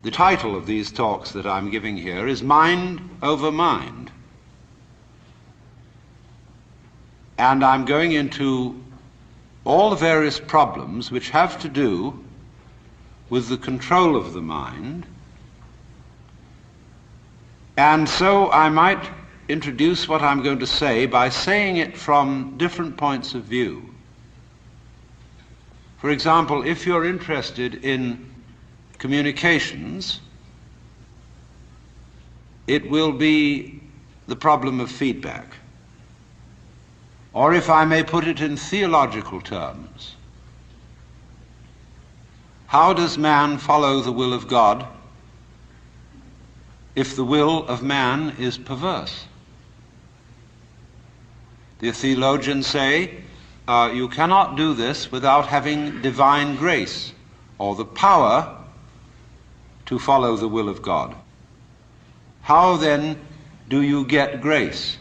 The title of these talks that I'm giving here is Mind Over Mind. And I'm going into all the various problems which have to do with the control of the mind. And so I might introduce what I'm going to say by saying it from different points of view. For example, if you're interested in communications, it will be the problem of feedback. Or if I may put it in theological terms, how does man follow the will of God if the will of man is perverse? The theologians say you cannot do this without having divine grace or the power to follow the will of God. How then do you get grace?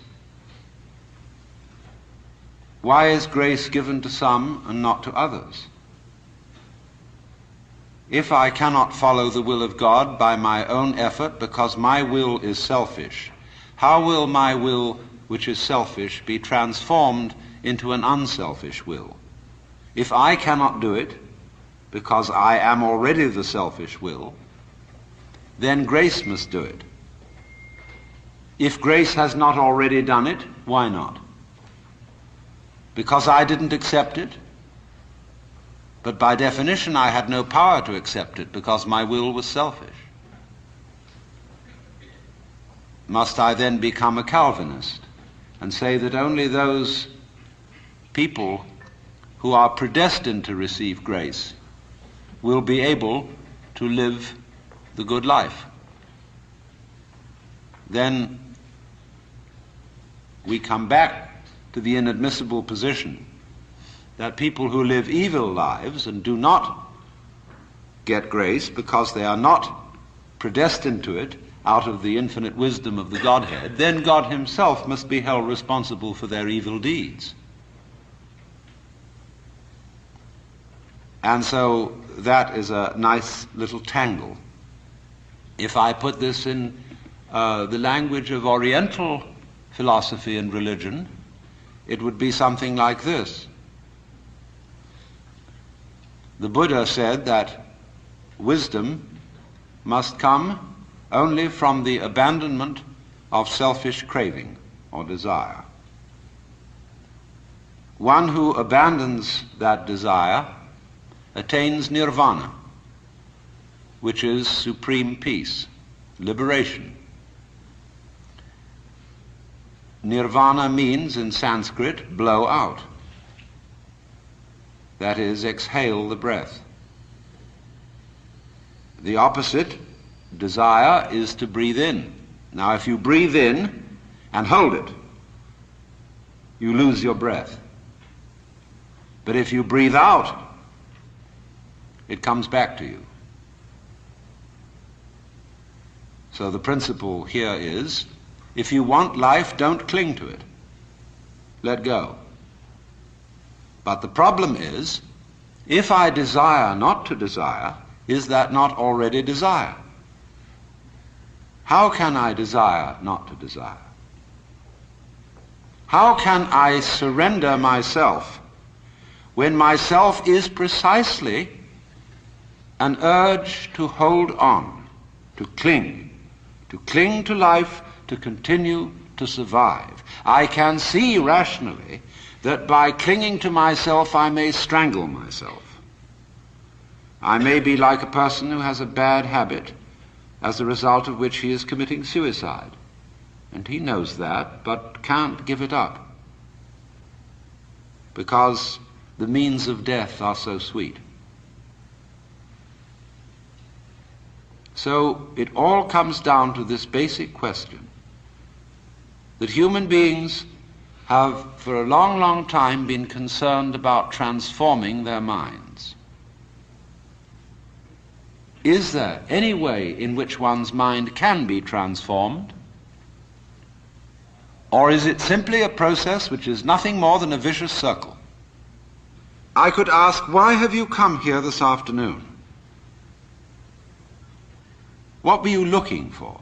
Why is grace given to some and not to others? If I cannot follow the will of God by my own effort because my will is selfish, how will my will, which is selfish, be transformed into an unselfish will? If I cannot do it because I am already the selfish will, then grace must do it. If grace has not already done it, why not? Because I didn't accept it, but by definition I had no power to accept it because my will was selfish. Must I then become a Calvinist and say that only those people who are predestined to receive grace will be able to live the good life? Then we come back to the inadmissible position that people who live evil lives and do not get grace because they are not predestined to it out of the infinite wisdom of the Godhead, then God himself must be held responsible for their evil deeds. And so that is a nice little tangle. If I put this in the language of Oriental philosophy and religion, it would be something like this. The Buddha said that wisdom must come only from the abandonment of selfish craving or desire. One who abandons that desire attains nirvana, which is supreme peace, liberation. Nirvana means in Sanskrit blow out. That is, exhale the breath. The opposite, desire, is to breathe in. Now if you breathe in and hold it, you lose your breath. But if you breathe out, it comes back to you. So the principle here is, if you want life, don't cling to it. Let go. But the problem is, if I desire not to desire, is that not already desire? How can I desire not to desire? How can I surrender myself when myself is precisely an urge to hold on, to cling to life, to continue to survive? I can see rationally that by clinging to myself I may strangle myself. I may be like a person who has a bad habit, as a result of which he is committing suicide. And he knows that, but can't give it up, because the means of death are so sweet. So it all comes down to this basic question, that human beings have for a long, long time been concerned about transforming their minds. Is there any way in which one's mind can be transformed? Or is it simply a process which is nothing more than a vicious circle? I could ask, why have you come here this afternoon? What were you looking for?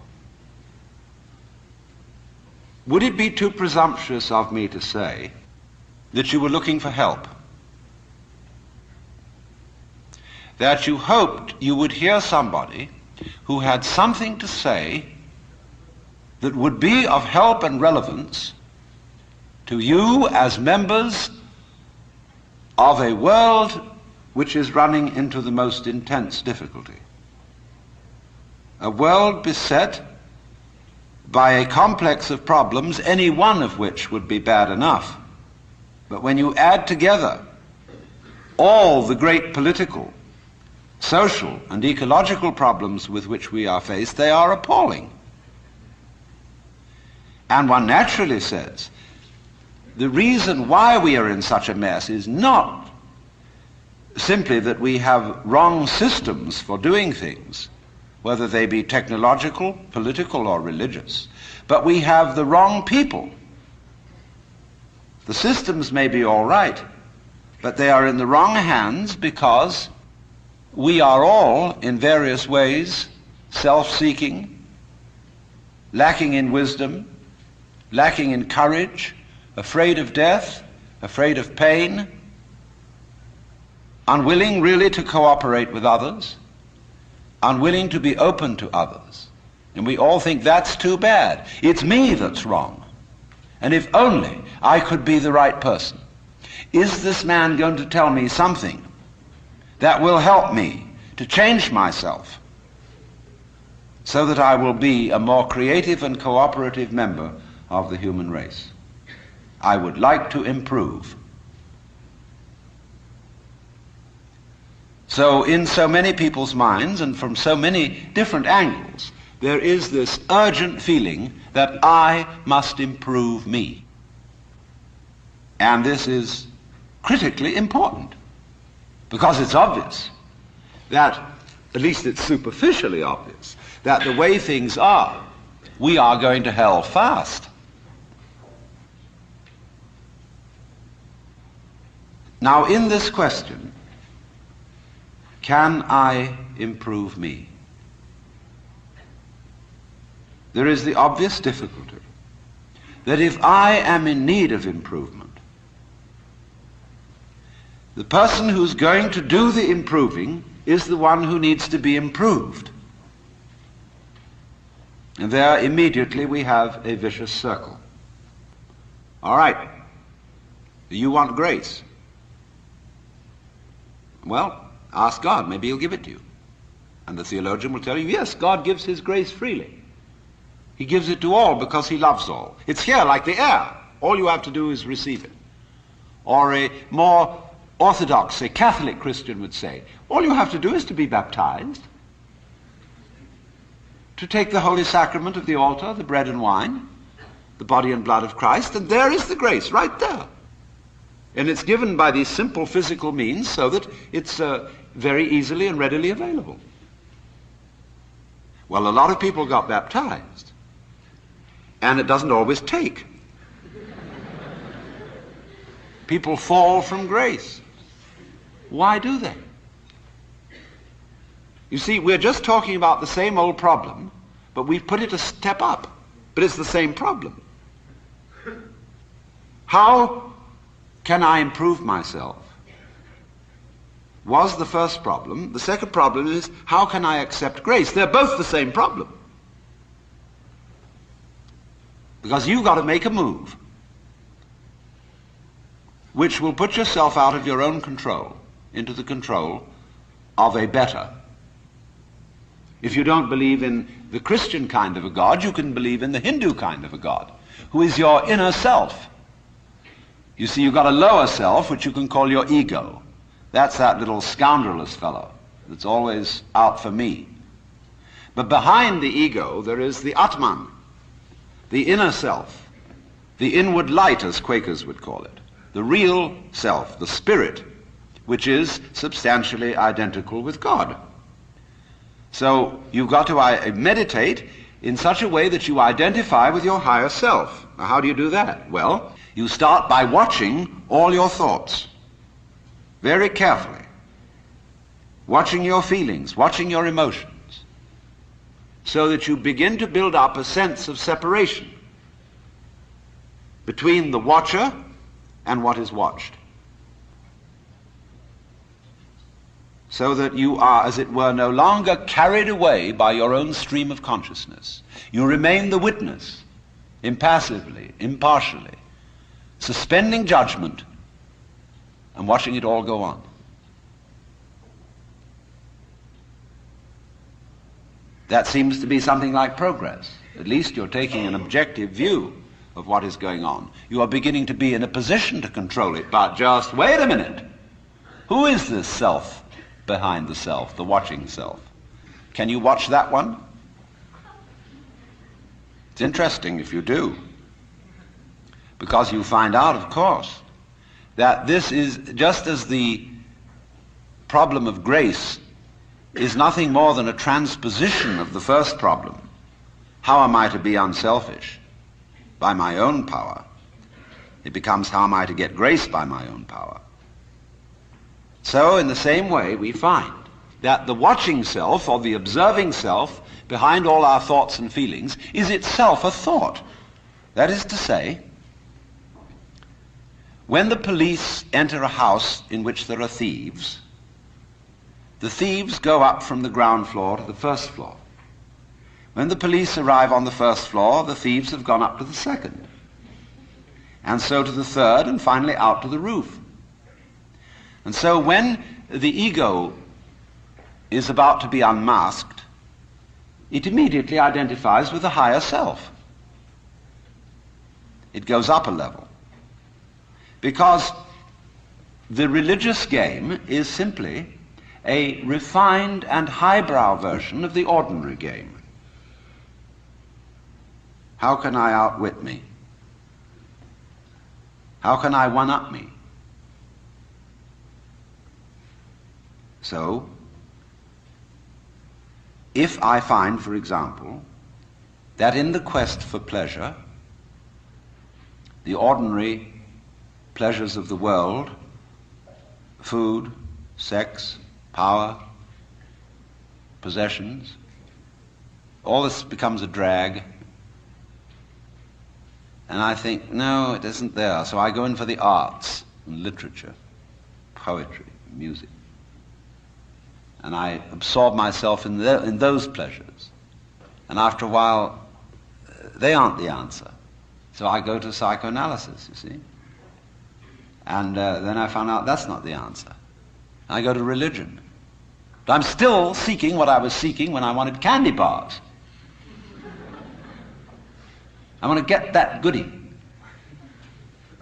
Would it be too presumptuous of me to say that you were looking for help? That you hoped you would hear somebody who had something to say that would be of help and relevance to you as members of a world which is running into the most intense difficulty. A world beset by a complex of problems, any one of which would be bad enough. But when you add together all the great political, social, and ecological problems with which we are faced, they are appalling. And one naturally says, the reason why we are in such a mess is not simply that we have wrong systems for doing things, whether they be technological, political, or religious, but we have the wrong people. The systems may be all right, but they are in the wrong hands because we are all, in various ways, self-seeking, lacking in wisdom, lacking in courage, afraid of death, afraid of pain, unwilling really to cooperate with others, unwilling to be open to others. And we all think that's too bad. It's me that's wrong. And if only I could be the right person. Is this man going to tell me something that will help me to change myself so that I will be a more creative and cooperative member of the human race? I would like to improve. So in so many people's minds and from so many different angles, there is this urgent feeling that I must improve me. And this is critically important because it's obvious that, at least it's superficially obvious, that the way things are, we are going to hell fast. Now, in this question, can I improve me? There is the obvious difficulty that if I am in need of improvement, the person who's going to do the improving is the one who needs to be improved. And there immediately we have a vicious circle. All right, you want grace? Well, ask God, maybe he'll give it to you. And the theologian will tell you, yes, God gives his grace freely. He gives it to all because he loves all. It's here like the air. All you have to do is receive it. Or a more orthodox, a Catholic Christian would say, all you have to do is to be baptized, to take the holy sacrament of the altar, the bread and wine, the body and blood of Christ, and there is the grace right there. And it's given by these simple physical means so that it's very easily and readily available. Well, a lot of people got baptized, and it doesn't always take. People fall from grace. Why do they? You see, we're just talking about the same old problem, but we've put it a step up. But it's the same problem. How can I improve myself? Was the first problem. The second problem is, how can I accept grace? They're both the same problem. Because you've got to make a move which will put yourself out of your own control into the control of a better. If you don't believe in the Christian kind of a God, you can believe in the Hindu kind of a God, who is your inner self. You see, you've got a lower self, which you can call your ego. That's that little scoundrelous fellow that's always out for me. But behind the ego, there is the Atman, the inner self, the inward light, as Quakers would call it, the real self, the spirit, which is substantially identical with God. So you've got to meditate in such a way that you identify with your higher self. Now, how do you do that? Well, you start by watching all your thoughts very carefully, watching your feelings, watching your emotions. so that you begin to build up a sense of separation between the watcher and what is watched. So that you are, as it were, no longer carried away by your own stream of consciousness. You remain the witness, impassively, impartially, suspending judgment and watching it all go on. That seems to be something like progress. At least you're taking an objective view of what is going on. You are beginning to be in a position to control it, but just wait a minute. Who is this self behind the self, the watching self? Can you watch that one? It's interesting if you do, because you find out, of course, that this is just as the problem of grace is nothing more than a transposition of the first problem. How am I to be unselfish? By my own power. It becomes, how am I to get grace by my own power? So in the same way, we find that the watching self, or the observing self, behind all our thoughts and feelings, is itself a thought. That is to say, when the police enter a house in which there are thieves, the thieves go up from the ground floor to the first floor. When the police arrive on the first floor, the thieves have gone up to the second, and so to the third, and finally out to the roof. And so when the ego is about to be unmasked, it immediately identifies with the higher self. It goes up a level. Because the religious game is simply a refined and highbrow version of the ordinary game. How can I outwit me? How can I one-up me? So, if I find, for example, that in the quest for pleasure, the ordinary pleasures of the world, food, sex, power, possessions, all this becomes a drag, and I think, no, it isn't there. So I go in for the arts and literature, poetry, music. And I absorb myself in those pleasures. And after a while, they aren't the answer. So I go to psychoanalysis, you see. And then I found out that's not the answer. I go to religion. But I'm still seeking what I was seeking when I wanted candy bars. I want to get that goodie.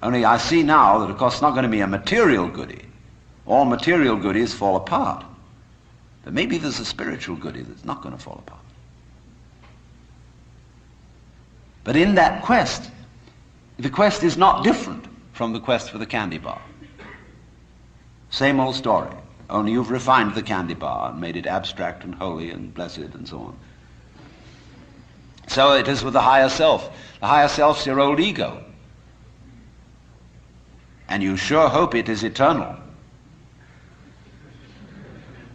Only I see now that, of course, it's not going to be a material goodie. All material goodies fall apart. But maybe there's a spiritual goodie that's not going to fall apart. But in that quest, the quest is not different from the quest for the candy bar. Same old story, only you've refined the candy bar and made it abstract and holy and blessed and so on. So it is with the higher self. The higher self's your old ego. And you sure hope it is eternal,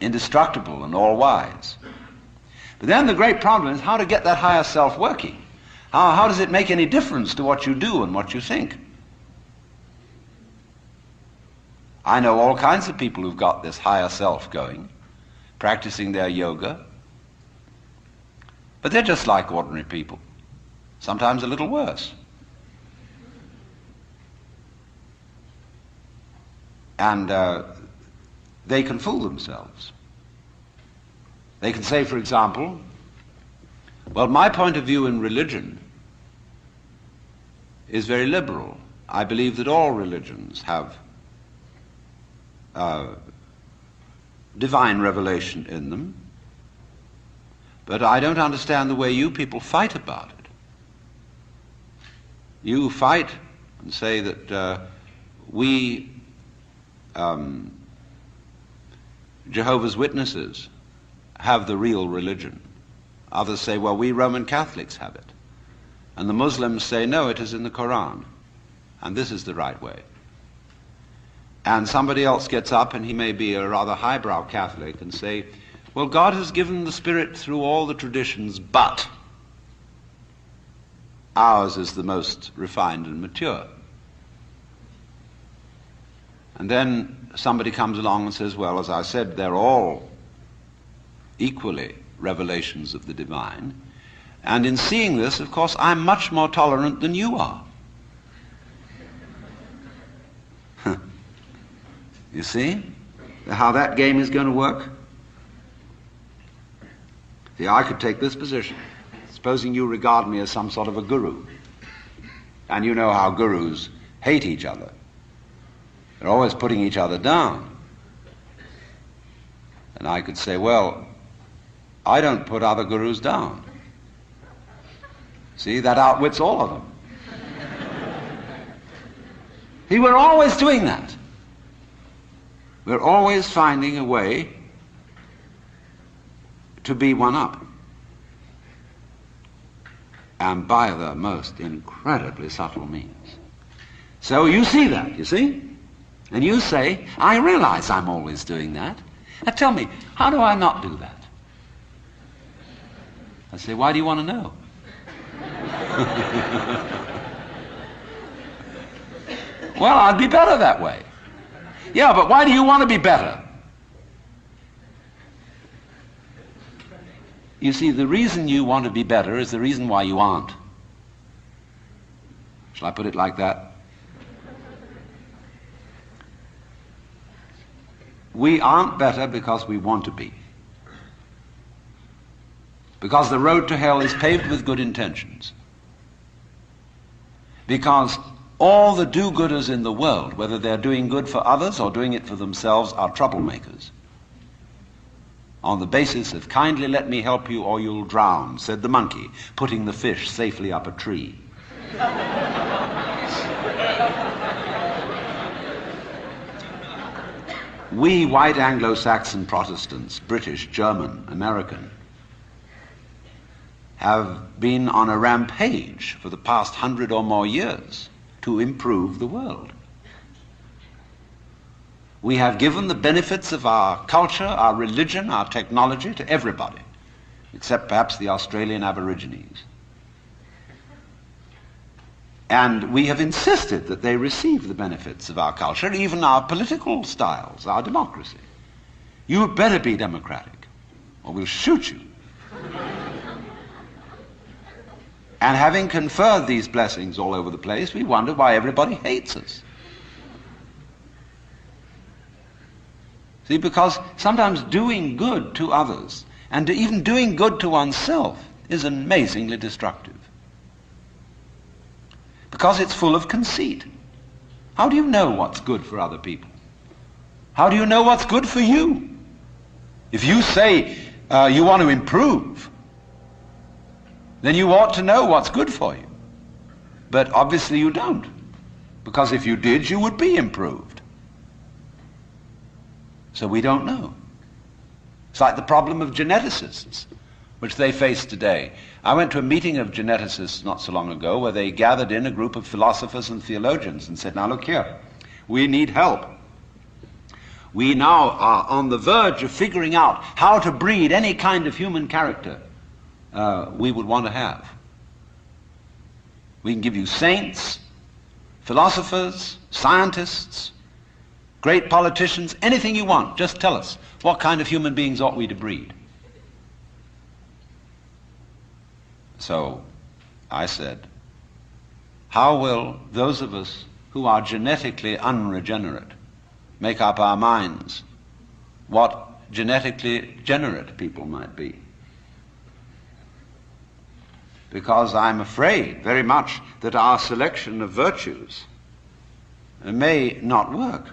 indestructible and all-wise. But then the great problem is how to get that higher self working. How does it make any difference to what you do and what you think? I know all kinds of people who've got this higher self going, practicing their yoga, but they're just like ordinary people, sometimes a little worse. And they can fool themselves. They can say, for example, well, my point of view in religion is very liberal. I believe that all religions have divine revelation in them, but I don't understand the way you people fight about it. You fight and say that we Jehovah's Witnesses have the real religion. Others say, well, we Roman Catholics have it. And the Muslims say, no, it is in the Quran, and this is the right way. And somebody else gets up, and he may be a rather highbrow Catholic, and say, Well, God has given the Spirit through all the traditions, but ours is the most refined and mature. And then somebody comes along and says, well, as I said, they're all equally revelations of the divine. And in seeing this, of course, I'm much more tolerant than you are. You see how that game is going to work? See, I could take this position. Supposing you regard me as some sort of a guru, and you know how gurus hate each other. They're always putting each other down. And I could say, well, I don't put other gurus down. See, that outwits all of them. See, we're always doing that. We're always finding a way to be one up. And by the most incredibly subtle means. So you see that, you see? And you say, I realize I'm always doing that. Now tell me, how do I not do that? I say, why do you want to know? Well, I'd be better that way. Yeah, but why do you want to be better? You see, the reason you want to be better is the reason why you aren't. Shall I put it like that? We aren't better because we want to be. Because the road to hell is paved with good intentions. Because all the do-gooders in the world, whether they're doing good for others or doing it for themselves, are troublemakers. On the basis of kindly let me help you or you'll drown, said the monkey, putting the fish safely up a tree. We white Anglo-Saxon Protestants, British, German, American, have been on a rampage for the past 100 or more years to improve the world. We have given the benefits of our culture, our religion, our technology to everybody, except perhaps the Australian Aborigines. And we have insisted that they receive the benefits of our culture, even our political styles, our democracy. You better be democratic, or we'll shoot you. And having conferred these blessings all over the place, we wonder why everybody hates us. See, because sometimes doing good to others, and even doing good to oneself, is amazingly destructive. Because it's full of conceit. How do you know what's good for other people? How do you know what's good for you? If you say you want to improve, then you ought to know what's good for you. But obviously you don't. Because if you did, you would be improved. So we don't know. It's like the problem of geneticists, which they face today. I went to a meeting of geneticists not so long ago where they gathered in a group of philosophers and theologians and said, now look here, we need help. We now are on the verge of figuring out how to breed any kind of human character we would want to have. We can give you saints, philosophers, scientists, great politicians, anything you want. Just tell us, what kind of human beings ought we to breed? So I said, how will those of us who are genetically unregenerate make up our minds what genetically generate people might be? Because I'm afraid very much that our selection of virtues may not work.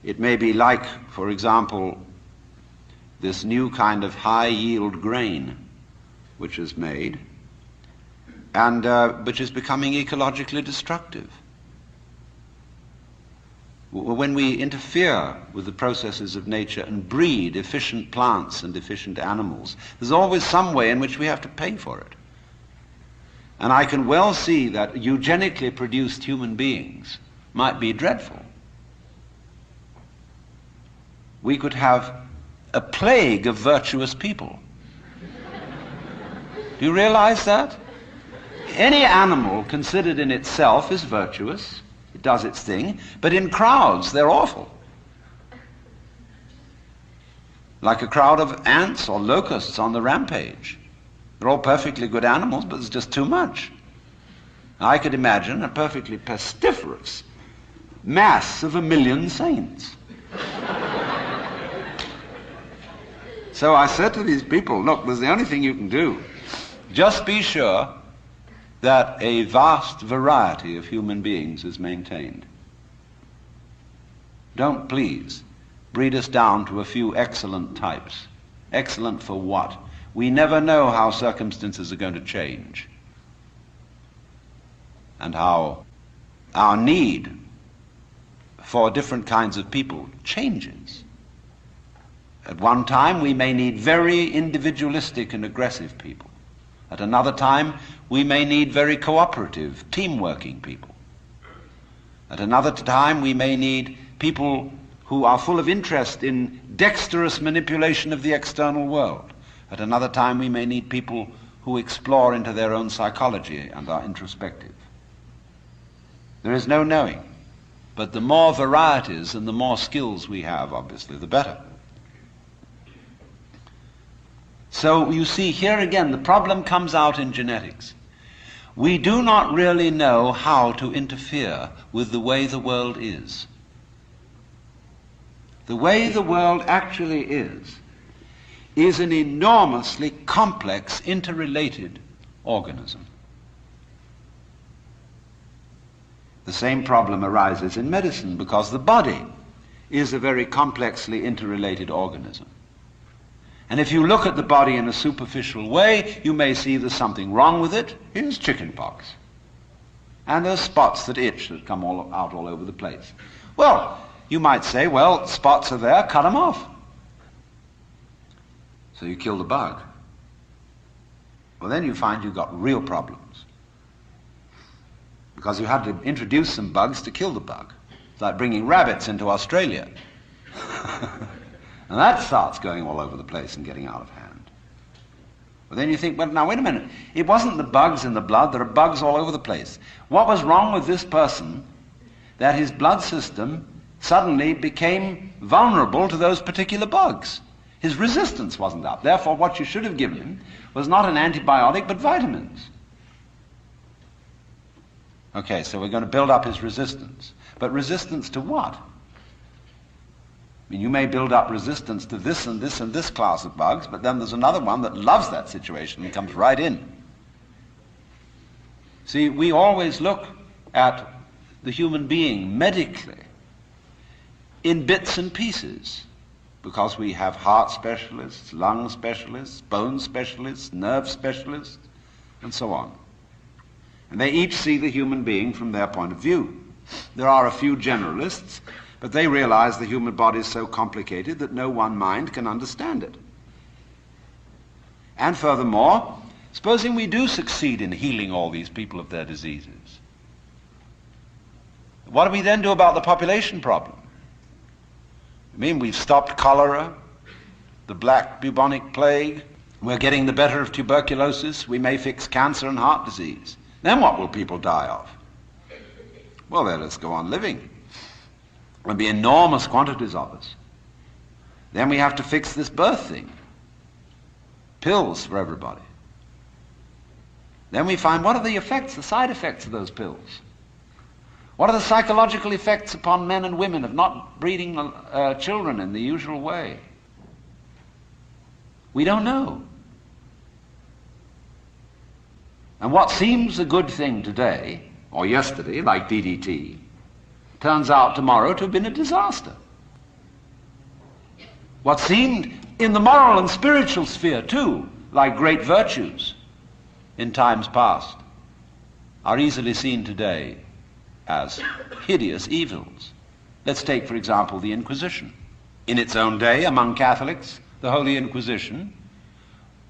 It may be like, for example, this new kind of high-yield grain which is made, and which is becoming ecologically destructive. When we interfere with the processes of nature and breed efficient plants and efficient animals, there's always some way in which we have to pay for it. And I can well see that eugenically produced human beings might be dreadful. We could have a plague of virtuous people. Do you realize that? Any animal considered in itself is virtuous. It does its thing. But in crowds, they're awful. Like a crowd of ants or locusts on the rampage. They're all perfectly good animals, but there's just too much. I could imagine a perfectly pestiferous mass of 1,000,000 saints. So I said to these people, look, there's the only thing you can do. Just be sure that a vast variety of human beings is maintained. Don't please breed us down to a few excellent types. Excellent for what? We never know how circumstances are going to change and how our need for different kinds of people changes. At one time, we may need very individualistic and aggressive people. At another time, we may need very cooperative, team-working people. At another time, we may need people who are full of interest in dexterous manipulation of the external world. At another time, we may need people who explore into their own psychology and are introspective. There is no knowing. But the more varieties and the more skills we have, obviously, the better. So you see, here again, the problem comes out in genetics. We do not really know how to interfere with the way the world is. The way the world actually is an enormously complex, interrelated organism. The same problem arises in medicine because the body is a very complexly interrelated organism. And if you look at the body in a superficial way, you may see there's something wrong with it. Here's chickenpox. And there's spots that itch that come out all over the place. Well, you might say, well, spots are there, cut them off. So you kill the bug. Well, then you find you've got real problems. Because you had to introduce some bugs to kill the bug. It's like bringing rabbits into Australia. And that starts going all over the place and getting out of hand. But then you think, well, now wait a minute. It wasn't the bugs in the blood. There are bugs all over the place. What was wrong with this person that his blood system suddenly became vulnerable to those particular bugs? His resistance wasn't up. Therefore, what you should have given him was not an antibiotic, but vitamins. Okay, so we're going to build up his resistance. But resistance to what? I mean, you may build up resistance to this and this and this class of bugs, but then there's another one that loves that situation and comes right in. See, we always look at the human being medically in bits and pieces because we have heart specialists, lung specialists, bone specialists, nerve specialists, and so on. And they each see the human being from their point of view. There are a few generalists, but they realize the human body is so complicated that no one mind can understand it. And furthermore, supposing we do succeed in healing all these people of their diseases, what do we then do about the population problem? I mean, we've stopped cholera, the black bubonic plague, we're getting the better of tuberculosis, we may fix cancer and heart disease. Then what will people die of? Well, then let's go on living. There'll be enormous quantities of us. Then we have to fix this birth thing. Pills for everybody. Then we find, what are the effects, the side effects of those pills? What are the psychological effects upon men and women of not breeding children in the usual way? We don't know. And what seems a good thing today, or yesterday, like DDT, turns out tomorrow to have been a disaster. What seemed in the moral and spiritual sphere too, like great virtues in times past, are easily seen today as hideous evils. Let's take, for example, the Inquisition. In its own day, among Catholics, the Holy Inquisition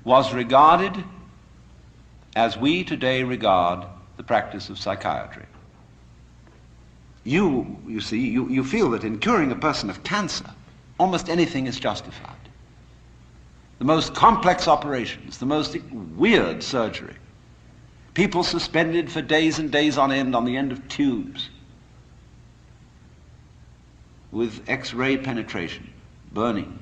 was regarded as we today regard the practice of psychiatry. You see, you feel that in curing a person of cancer, almost anything is justified. the most complex operations, the most weird surgery. People suspended for days and days on the end of tubes with X-ray penetration, burning.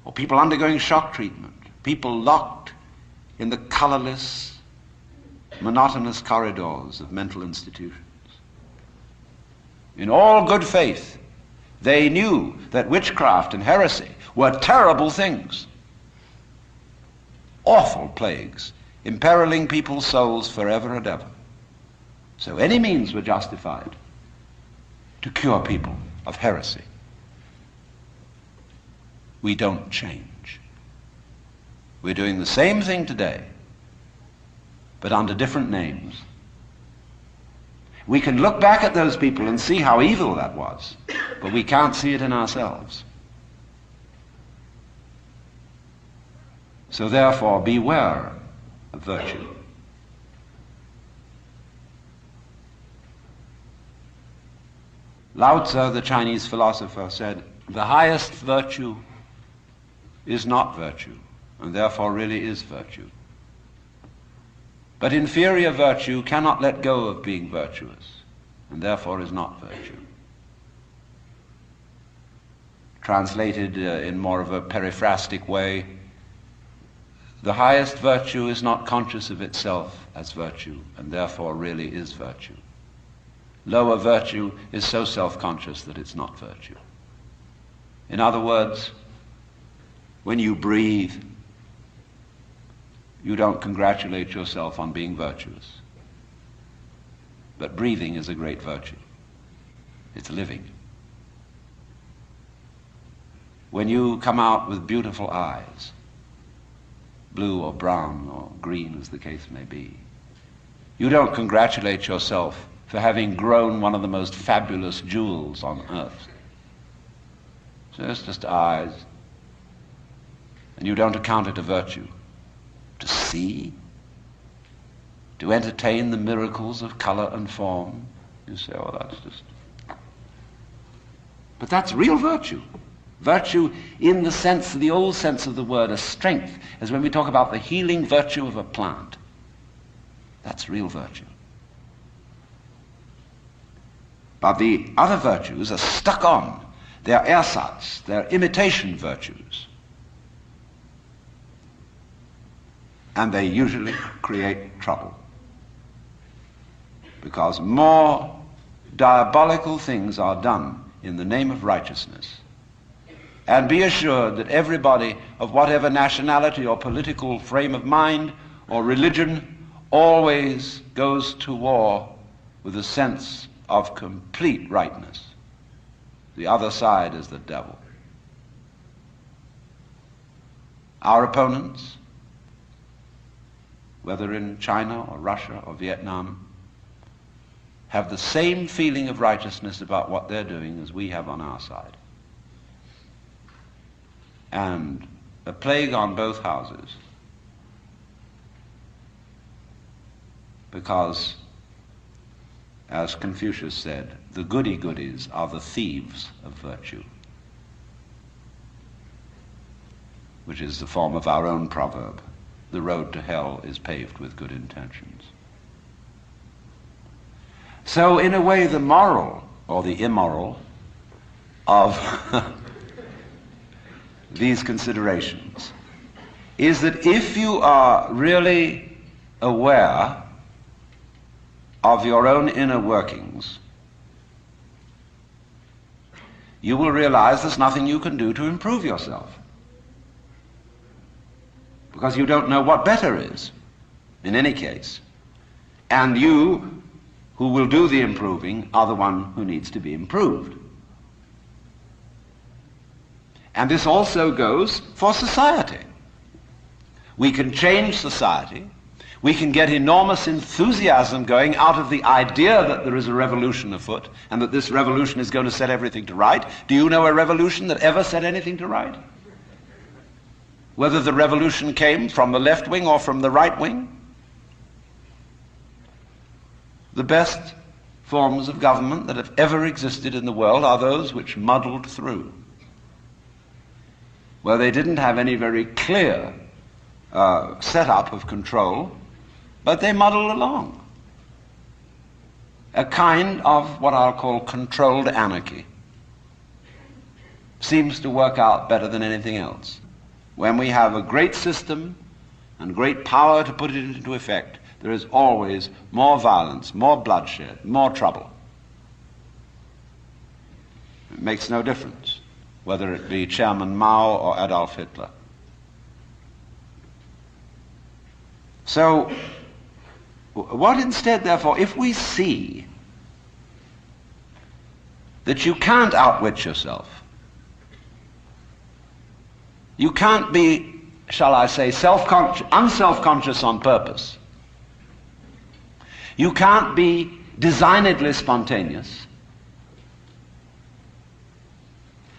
Or people undergoing shock treatment, people locked in the colorless, monotonous corridors of mental institutions. In all good faith, they knew that witchcraft and heresy were terrible things, awful plagues, imperiling people's souls forever and ever. So any means were justified to cure people of heresy. We don't change. We're doing the same thing today, but under different names. We can look back at those people and see how evil that was, but we can't see it in ourselves. So therefore, beware of virtue. Lao Tzu, the Chinese philosopher, said, "The highest virtue is not virtue, and therefore really is virtue. But inferior virtue cannot let go of being virtuous, and therefore is not virtue." Translated in more of a periphrastic way, the highest virtue is not conscious of itself as virtue, and therefore really is virtue. Lower virtue is so self-conscious that it's not virtue. In other words, when you breathe, you don't congratulate yourself on being virtuous. But breathing is a great virtue. It's living. When you come out with beautiful eyes, blue or brown or green as the case may be, you don't congratulate yourself for having grown one of the most fabulous jewels on earth. So it's just eyes. And you don't account it a virtue. To see, to entertain the miracles of color and form, you say, oh, that's just... But that's real virtue. Virtue in the sense, the old sense of the word, a strength, as when we talk about the healing virtue of a plant. That's real virtue. But the other virtues are stuck on. They're ersatz, they're imitation virtues. And they usually create trouble. Because more diabolical things are done in the name of righteousness. And be assured that everybody of whatever nationality or political frame of mind or religion always goes to war with a sense of complete rightness. The other side is the devil. Our opponents, whether in China or Russia or Vietnam, have the same feeling of righteousness about what they're doing as we have on our side. And a plague on both houses, because, as Confucius said, the goody-goodies are the thieves of virtue, which is the form of our own proverb. The road to hell is paved with good intentions. So in a way, the moral, or the immoral, of these considerations is that if you are really aware of your own inner workings, you will realize there's nothing you can do to improve yourself, because you don't know what better is in any case. And you who will do the improving are the one who needs to be improved. And this also goes for society. We can change society. We can get enormous enthusiasm going out of the idea that there is a revolution afoot and that this revolution is going to set everything to right. Do you know a revolution that ever set anything to right? Whether the revolution came from the left wing or from the right wing? The best forms of government that have ever existed in the world are those which muddled through. where they didn't have any very clear setup of control, but they muddled along. A kind of what I'll call controlled anarchy seems to work out better than anything else. When we have a great system and great power to put it into effect, there is always more violence, more bloodshed, more trouble. It makes no difference whether it be Chairman Mao or Adolf Hitler. So, what instead, therefore, if we see that you can't outwit yourself, you can't be, shall I say, unself-conscious on purpose, you can't be designedly spontaneous,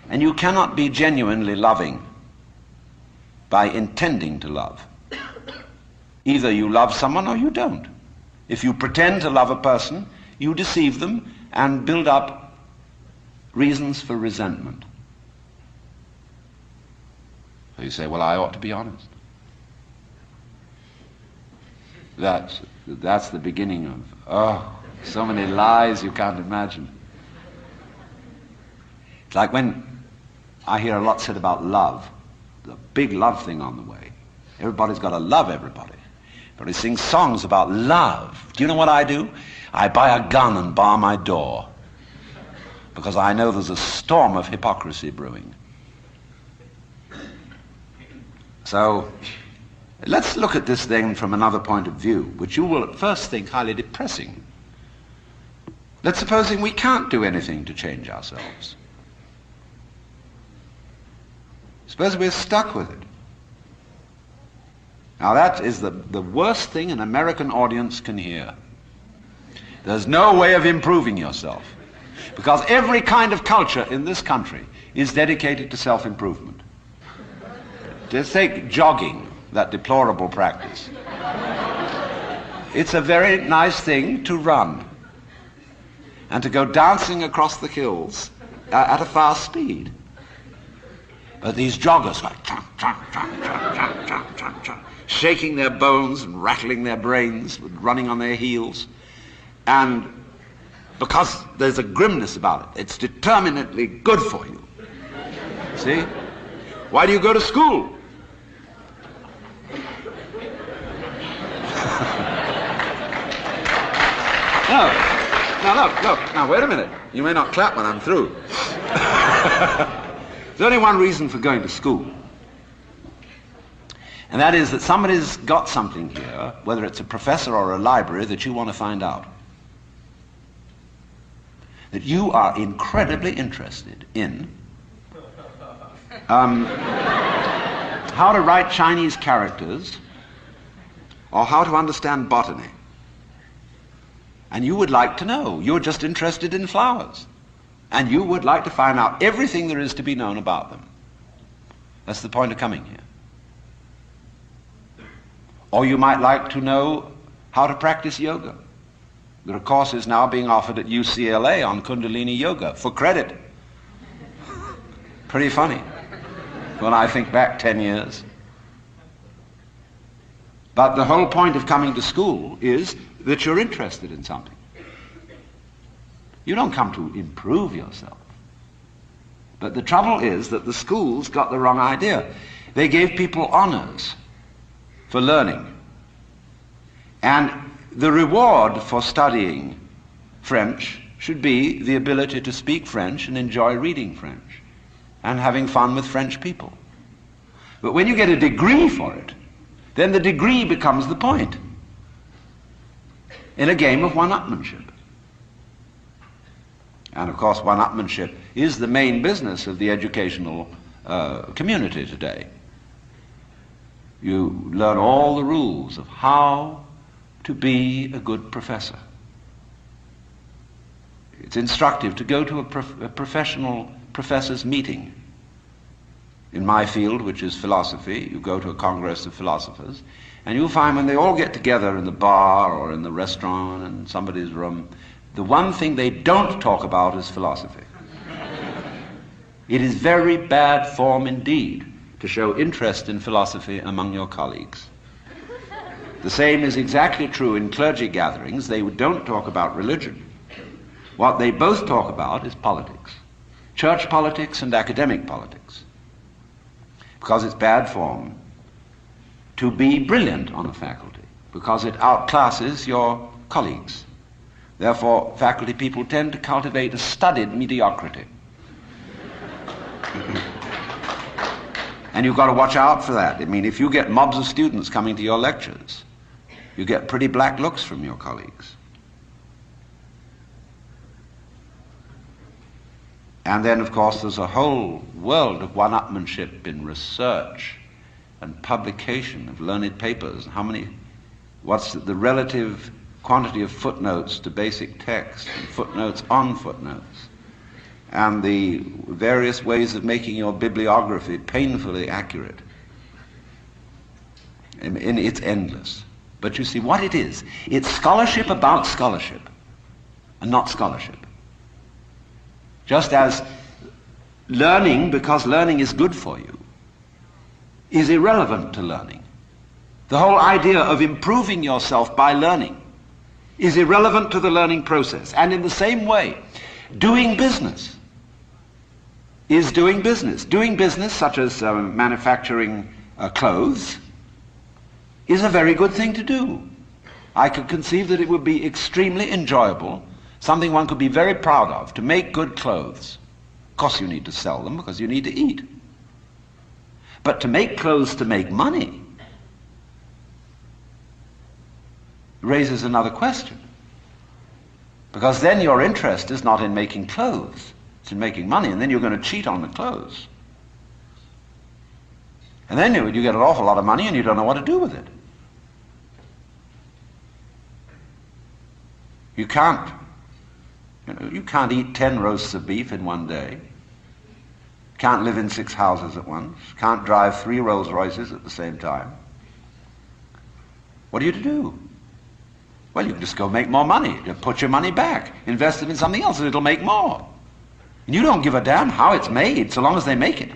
and you cannot be genuinely loving by intending to love. Either you love someone or you don't. If you pretend to love a person, you deceive them and build up reasons for resentment. So you say, well, I ought to be honest. That's the beginning of, so many lies you can't imagine. It's like when I hear a lot said about love, the big love thing on the way. Everybody's got to love everybody. Everybody sings songs about love. Do you know what I do? I buy a gun and bar my door, because I know there's a storm of hypocrisy brewing. So let's look at this thing from another point of view, which you will at first think highly depressing. Let's supposing we can't do anything to change ourselves. Suppose we're stuck with it. Now that is the worst thing an American audience can hear. There's no way of improving yourself, because every kind of culture in this country is dedicated to self-improvement. Just take jogging, that deplorable practice. It's a very nice thing to run and to go dancing across the hills at a fast speed. But these joggers like shaking their bones and rattling their brains, running on their heels, and because there's a grimness about it, it's determinately good for you. See? Why do you go to school? Look. Now, wait a minute. You may not clap when I'm through. There's only one reason for going to school. And that is that somebody's got something here, whether it's a professor or a library, that you want to find out. That you are incredibly interested in how to write Chinese characters or how to understand botany. And you would like to know. You're just interested in flowers. And you would like to find out everything there is to be known about them. That's the point of coming here. Or you might like to know how to practice yoga. There are courses now being offered at UCLA on Kundalini Yoga for credit. Pretty funny when I think back 10 years. But the whole point of coming to school is that you're interested in something. You don't come to improve yourself. But the trouble is that the schools got the wrong idea. They gave people honors for learning. And the reward for studying French should be the ability to speak French and enjoy reading French and having fun with French people. But when you get a degree for it, then the degree becomes the point in a game of one-upmanship. And of course, one-upmanship is the main business of the educational community today. You learn all the rules of how to be a good professor. It's instructive to go to a professional professor's meeting. In my field, which is philosophy, you go to a congress of philosophers, and you'll find when they all get together in the bar or in the restaurant in somebody's room, the one thing they don't talk about is philosophy. It is very bad form indeed to show interest in philosophy among your colleagues. The same is exactly true in clergy gatherings. They don't talk about religion. What they both talk about is politics. Church politics and academic politics. Because it's bad form to be brilliant on a faculty, because it outclasses your colleagues. Therefore, faculty people tend to cultivate a studied mediocrity. And you've got to watch out for that. I mean, if you get mobs of students coming to your lectures, you get pretty black looks from your colleagues. And then, of course, there's a whole world of one-upmanship in research and publication of learned papers. What's the relative quantity of footnotes to basic text, and footnotes on footnotes, and the various ways of making your bibliography painfully accurate. It's endless. But you see what it is. It's scholarship about scholarship, and not scholarship. Just as learning, because learning is good for you, is irrelevant to learning. The whole idea of improving yourself by learning is irrelevant to the learning process. And in the same way, doing business is doing business. Doing business, such as manufacturing clothes, is a very good thing to do. I could conceive that it would be extremely enjoyable, something one could be very proud of, to make good clothes. Of course you need to sell them because you need to eat. But to make clothes to make money raises another question. Because then your interest is not in making clothes, it's in making money, and then you're going to cheat on the clothes. And then you get an awful lot of money and you don't know what to do with it. You can't eat 10 roasts of beef in one day. Can't live in 6 houses at once. Can't drive 3 Rolls Royces at the same time. What are you to do? Well, you can just go make more money. You put your money back. Invest it in something else and it'll make more. And you don't give a damn how it's made so long as they make it.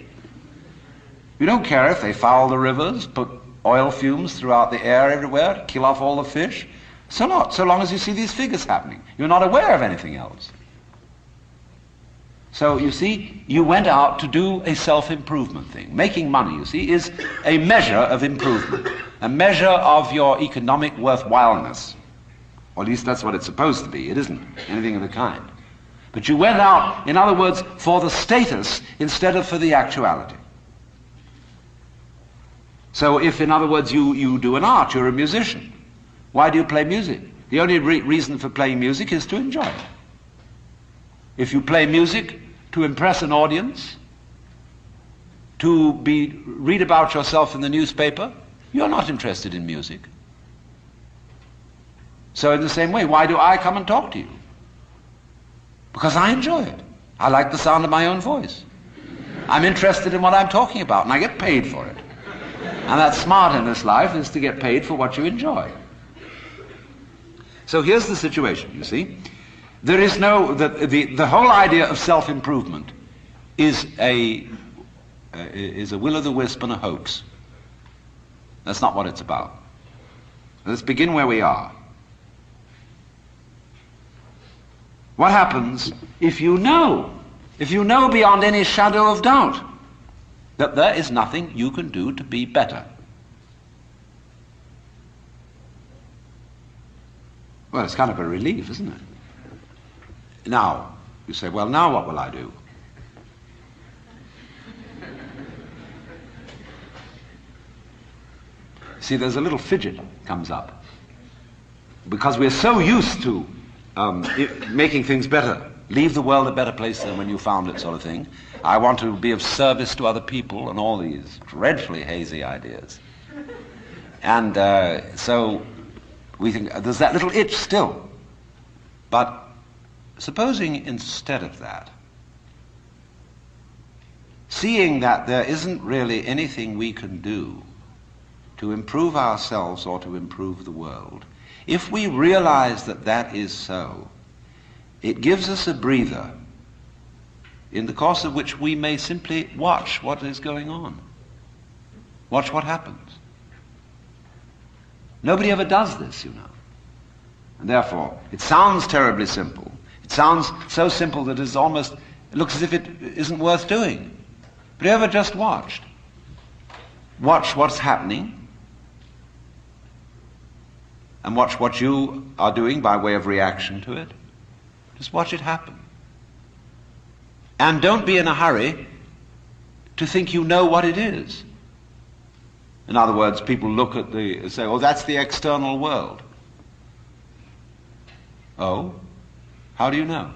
You don't care if they foul the rivers, put oil fumes throughout the air everywhere, kill off all the fish. So long as you see these figures happening. You're not aware of anything else. So, you see, you went out to do a self-improvement thing. Making money, you see, is a measure of improvement, a measure of your economic worthwhileness. Or at least that's what it's supposed to be. It isn't anything of the kind. But you went out, in other words, for the status instead of for the actuality. So if, in other words, you do an art, you're a musician. Why do you play music? The only reason for playing music is to enjoy it. If you play music to impress an audience, to read about yourself in the newspaper, you're not interested in music. So in the same way, why do I come and talk to you? Because I enjoy it. I like the sound of my own voice. I'm interested in what I'm talking about, and I get paid for it. And that's smart in this life, is to get paid for what you enjoy. So here's the situation, you see. There is the whole idea of self-improvement is a will-o'-the-wisp and a hoax. That's not what it's about. Let's begin where we are. What happens if you know beyond any shadow of doubt that there is nothing you can do to be better? Well, it's kind of a relief, isn't it? Now, you say, well, now what will I do? See, there's a little fidget comes up. Because we're so used to making things better, leave the world a better place than when you found it, sort of thing. I want to be of service to other people, and all these dreadfully hazy ideas. And so we think there's that little itch still. But supposing instead of that, seeing that there isn't really anything we can do to improve ourselves or to improve the world, if we realize that that is so, it gives us a breather in the course of which we may simply watch what is going on. Watch what happens. Nobody ever does this, you know. And therefore, it sounds terribly simple. It sounds so simple that it looks as if it isn't worth doing. But you ever just watched? Watch what's happening, and watch what you are doing by way of reaction to it. Just watch it happen. And don't be in a hurry to think you know what it is. In other words, people look at say, oh, that's the external world. Oh, how do you know?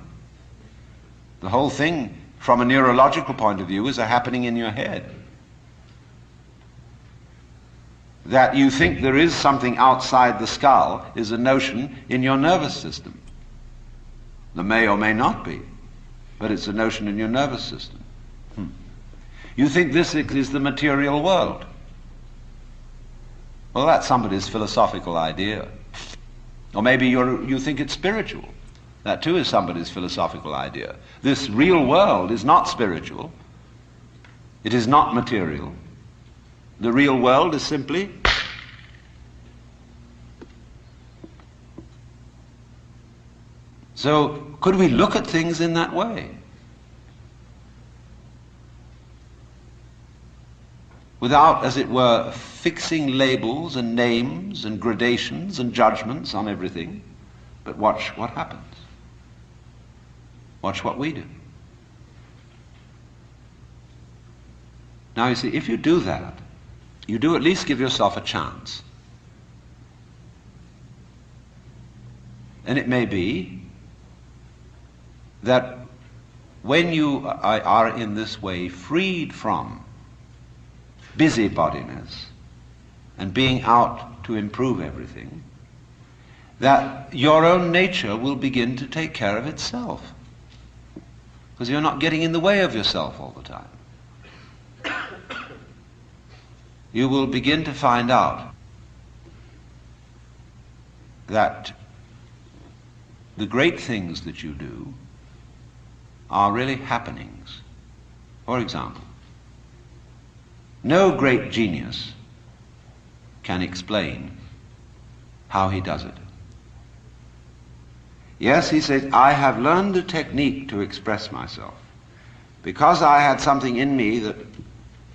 The whole thing, from a neurological point of view, is a happening in your head. That you think there is something outside the skull is a notion in your nervous system. There may or may not be, but it's a notion in your nervous system. You think this is the material world. Well, that's somebody's philosophical idea. Or maybe you think it's spiritual. That too is somebody's philosophical idea. This real world is not spiritual. It is not material. The real world is simply so could we look at things in that way? Without, as it were, fixing labels and names and gradations and judgments on everything, but watch what happens. Watch what we do. Now you see, if you do that, you do at least give yourself a chance. And it may be that when you are in this way freed from busybodiness and being out to improve everything, that your own nature will begin to take care of itself. Because you're not getting in the way of yourself all the time. You will begin to find out that the great things that you do are really happenings. For example, no great genius can explain how he does it. Yes, he says, I have learned a technique to express myself. Because I had something in me that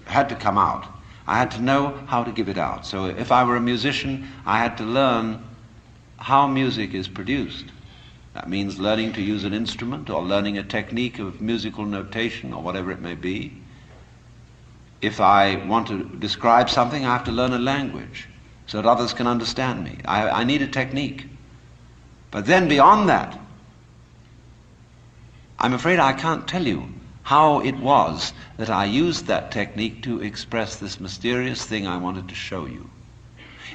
had to come out, I had to know how to give it out. So if I were a musician, I had to learn how music is produced. That means learning to use an instrument or learning a technique of musical notation or whatever it may be. If I want to describe something, I have to learn a language so that others can understand me. I need a technique. But then beyond that, I'm afraid I can't tell you how it was that I used that technique to express this mysterious thing I wanted to show you.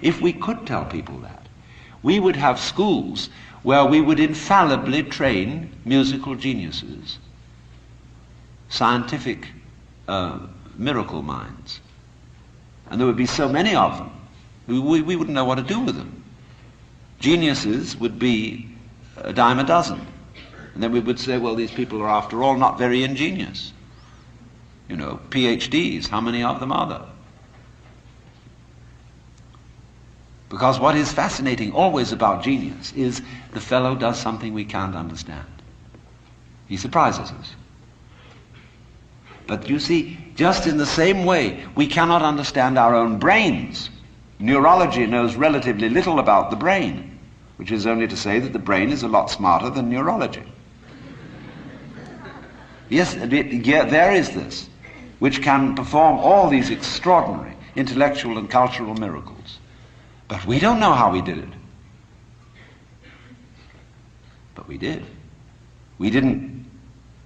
If we could tell people that, we would have schools where we would infallibly train musical geniuses, scientific miracle minds. And there would be so many of them, we wouldn't know what to do with them. Geniuses would be a dime a dozen. And then we would say, well, these people are after all not very ingenious. You know, PhDs, how many of them are there? Because what is fascinating always about genius is the fellow does something we can't understand. He surprises us. But you see, just in the same way, we cannot understand our own brains. Neurology knows relatively little about the brain, which is only to say that the brain is a lot smarter than neurology. Yes, there is this, which can perform all these extraordinary intellectual and cultural miracles. But we don't know how we did it. But we did. We didn't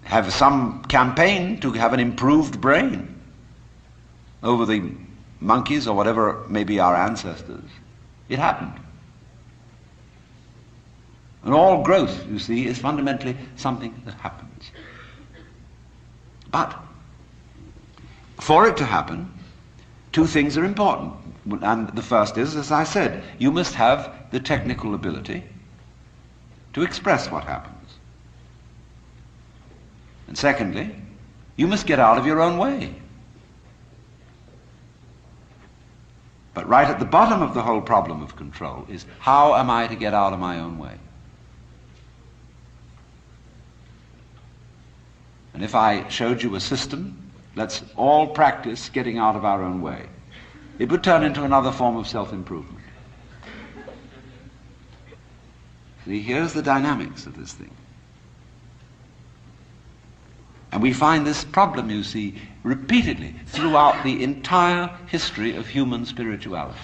have some campaign to have an improved brain over the monkeys or whatever may be our ancestors. It happened. And all growth, you see, is fundamentally something that happens. But for it to happen, two things are important. And the first is, as I said, you must have the technical ability to express what happens. And secondly, you must get out of your own way. But right at the bottom of the whole problem of control is, how am I to get out of my own way? And if I showed you a system, let's all practice getting out of our own way, it would turn into another form of self-improvement. See, here's the dynamics of this thing. And we find this problem, you see, repeatedly throughout the entire history of human spirituality.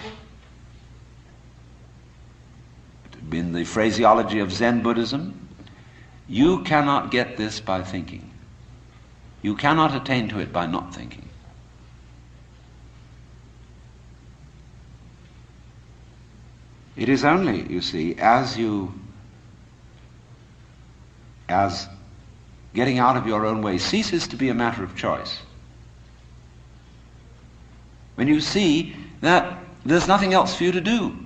In the phraseology of Zen Buddhism, you cannot get this by thinking. You cannot attain to it by not thinking. It is only, you see, as getting out of your own way ceases to be a matter of choice, when you see that there's nothing else for you to do.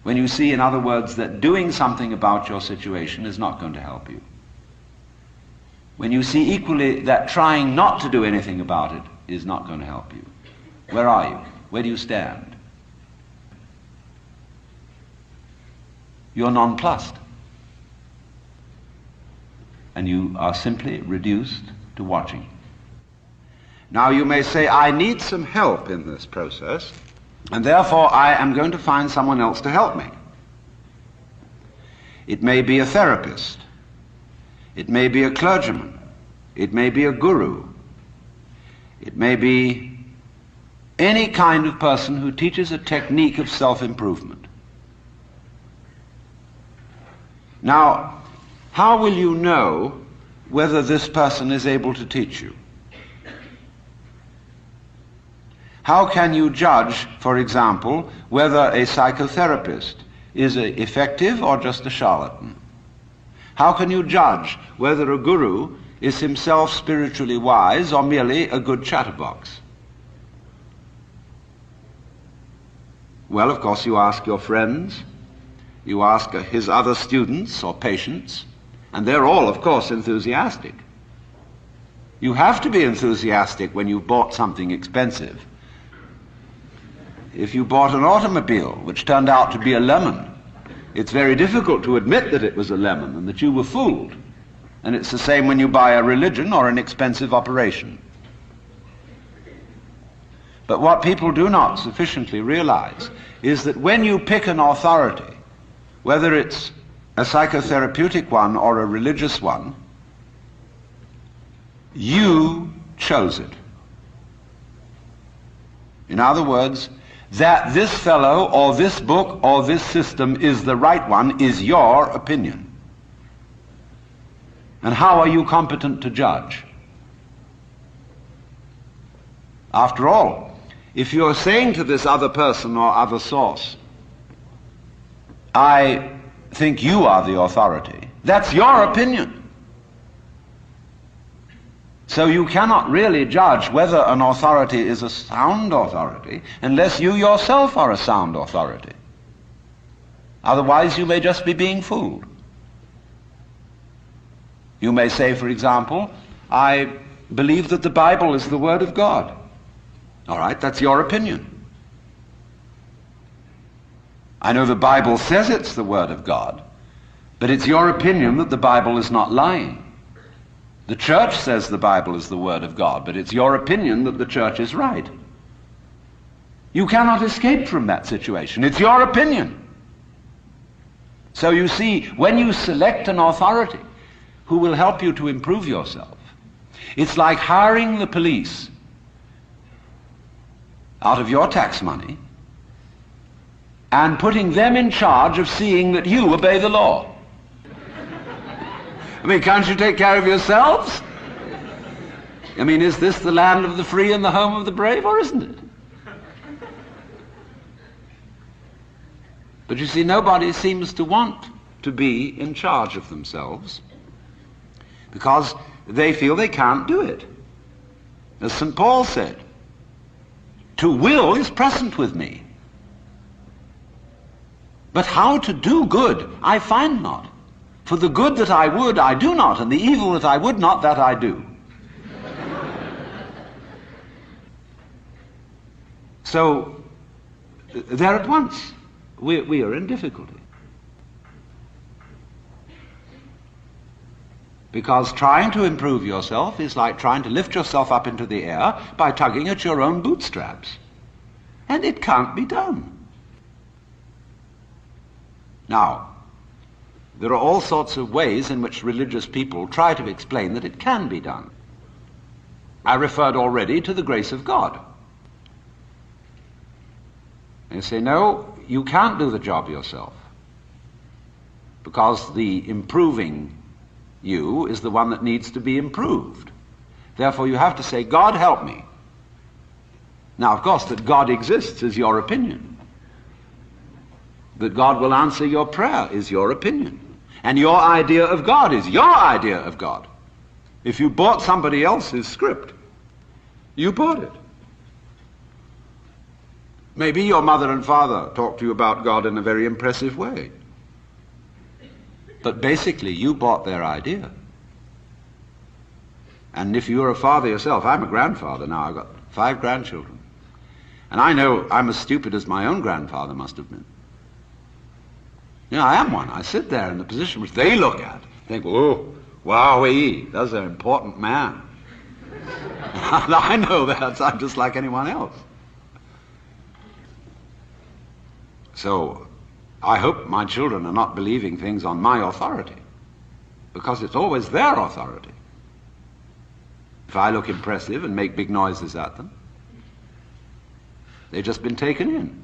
When you see, in other words, that doing something about your situation is not going to help you. When you see equally that trying not to do anything about it is not going to help you. Where are you? Where do you stand? You're nonplussed. And you are simply reduced to watching. Now you may say, I need some help in this process, and therefore I am going to find someone else to help me. It may be a therapist. It may be a clergyman. It may be a guru. It may be any kind of person who teaches a technique of self-improvement. Now, how will you know whether this person is able to teach you? How can you judge, for example, whether a psychotherapist is effective or just a charlatan? How can you judge whether a guru is himself spiritually wise or merely a good chatterbox? Well, of course, you ask your friends, you ask his other students or patients, and they're all, of course, enthusiastic. You have to be enthusiastic when you've bought something expensive. If you bought an automobile which turned out to be a lemon, it's very difficult to admit that it was a lemon and that you were fooled. And it's the same when you buy a religion or an expensive operation. But what people do not sufficiently realize is that when you pick an authority, whether it's a psychotherapeutic one or a religious one, you chose it. In other words, that this fellow or this book or this system is the right one is your opinion. And how are you competent to judge? After all, if you're saying to this other person or other source, I think you are the authority, that's your opinion. So you cannot really judge whether an authority is a sound authority unless you yourself are a sound authority. Otherwise you may just be being fooled. You may say, for example, I believe that the Bible is the Word of God. All right, that's your opinion. I know the Bible says it's the Word of God, but it's your opinion that the Bible is not lying. The church says the Bible is the Word of God, but it's your opinion that the church is right. You cannot escape from that situation. It's your opinion. So you see, when you select an authority who will help you to improve yourself, it's like hiring the police out of your tax money and putting them in charge of seeing that you obey the law. I mean, can't you take care of yourselves? I mean, is this the land of the free and the home of the brave, or isn't it? But you see, nobody seems to want to be in charge of themselves because they feel they can't do it. As St. Paul said, to will is present with me, but how to do good I find not. For the good that I would, I do not, and the evil that I would not, that I do. So there at once we are in difficulty. Because trying to improve yourself is like trying to lift yourself up into the air by tugging at your own bootstraps. And it can't be done. Now, there are all sorts of ways in which religious people try to explain that it can be done. I referred already to the grace of God. They say, no, you can't do the job yourself, because the improving you is the one that needs to be improved. Therefore you have to say, God help me. Now, of course, that God exists is your opinion. That God will answer your prayer is your opinion. And your idea of God is your idea of God. If you bought somebody else's script, you bought it. Maybe your mother and father talked to you about God in a very impressive way. But basically, you bought their idea. And if you're a father yourself, I'm a grandfather now, I've got 5 grandchildren. And I know I'm as stupid as my own grandfather must have been. You know, I am one. I sit there in the position which they look at, think, oh, wowee, that's an important man. I know that, I'm just like anyone else. So, I hope my children are not believing things on my authority, because it's always their authority. If I look impressive and make big noises at them, they've just been taken in.